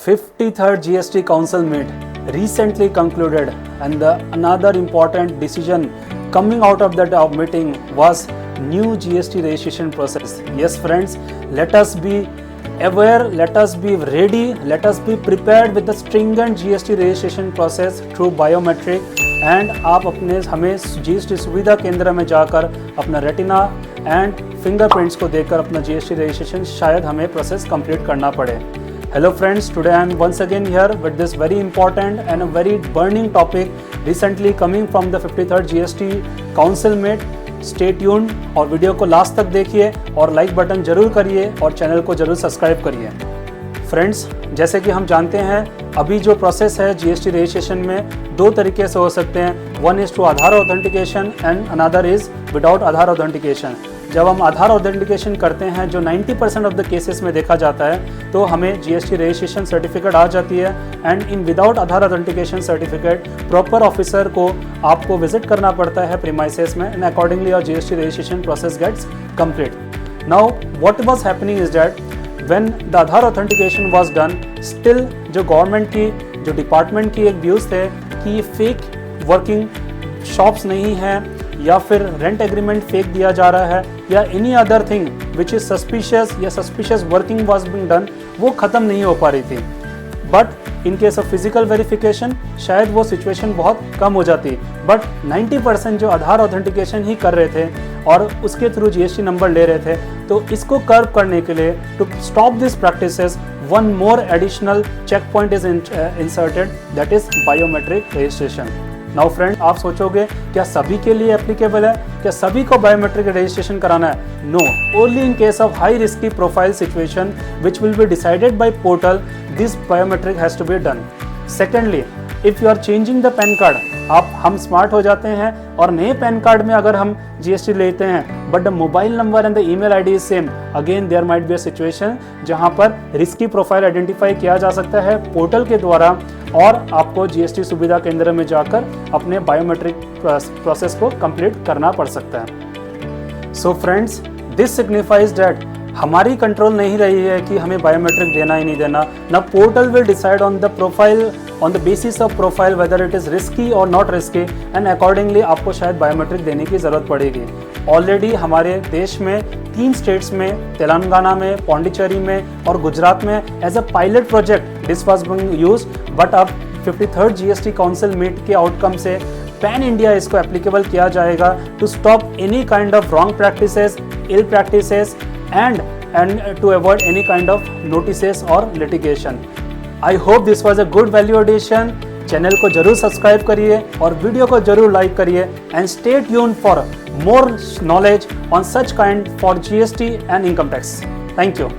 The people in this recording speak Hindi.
53rd GST Council meet recently concluded, and another important decision coming out of that meeting was new GST registration process. Yes friends, let us be aware, let us be ready, let us be prepared with the stringent GST registration process through biometric. And आप अपने हमें GST सुविधा केंद्र में जाकर अपना रेटिना एंड फिंगरप्रिंट्स को देकर अपना GST रजिस्ट्रेशन शायद हमें प्रोसेस कंप्लीट करना पड़े. Hello friends, today I am once again here with this very important and a very burning topic recently coming from the 53rd GST Council meet. Stay tuned और वीडियो को लास्ट तक देखिए और लाइक बटन जरूर करिए और चैनल को जरूर सब्सक्राइब करिए. फ्रेंड्स, जैसे कि हम जानते हैं अभी जो प्रोसेस है GST रजिस्ट्रेशन में दो तरीके से हो सकते हैं. One is two Aadhaar authentication and another is without Aadhaar authentication. जब हम आधार ऑथेंटिकेशन करते हैं जो 90% ऑफ द केसेस में देखा जाता है तो हमें GST रजिस्ट्रेशन सर्टिफिकेट आ जाती है. And in without Aadhaar authentication certificate proper officer को आपको विजिट करना पड़ता है प्रीमाइसेस में, and accordingly your GST registration process gets complete. Now what was happening is that when the Aadhaar authentication was done, still जो गवर्नमेंट की जो डिपार्टमेंट की एक व्यूज़ थे कि फेक वर्किंग शॉप्स नहीं है या फिर रेंट एग्रीमेंट फेक दिया जा रहा है या any other thing which is suspicious या suspicious working was being done, वो ख़त्म नहीं हो पा रही थी. But in case of physical verification शायद वो सिचुएशन बहुत कम हो जाती, बट 90% जो आधार ऑथेंटिकेशन ही कर रहे थे और उसके थ्रू GST नंबर ले रहे थे. तो इसको कर्व करने के लिए to stop this practices one more additional check point is inserted, that is biometric registration. Now friend, आप सोचोगे क्या सभी के लिए एप्लीकेबल है, क्या सभी को बायोमेट्रिक रजिस्ट्रेशन कराना है? No, only in case of high risky profile situation which will be decided by portal, this biometric has to be done. Secondly, if you are changing the pan card, हम स्मार्ट हो जाते हैं और नए पैन कार्ड में अगर हम GST लेते हैं but the mobile number and the email ID is same, again there might be a situation जहां पर रिस्की प्रोफाइल आइडेंटिफाई किया जा सकता है पोर्टल के द्वारा और आपको GST सुविधा केंद्र में जाकर अपने बायोमेट्रिक प्रोसेस को कंप्लीट करना पड़ सकता है. So friends, this signifies that हमारी कंट्रोल नहीं रही है कि हमें बायोमेट्रिक देना ही नहीं देना. ना portal will decide on the profile, on the basis of profile whether it is risky और नॉट रिस्की, एंड अकॉर्डिंगली आपको शायद बायोमेट्रिक देने की ज़रूरत पड़ेगी. ऑलरेडी हमारे देश में 3 स्टेट्स में, तेलंगाना में, पौंडीचेरी में और गुजरात में as a pilot project this was being used. But अब 53rd GST काउंसिल मीट के आउटकम से पैन इंडिया इसको एप्लीकेबल किया जाएगा to stop any kind of wrong practices, ill practices and to avoid any kind of notices or litigation. I hope this was a good value addition. Channel को जरूर सब्सक्राइब करिए और वीडियो को जरूर लाइक करिए, and stay tuned for more knowledge on such kind for GST and income tax. Thank you.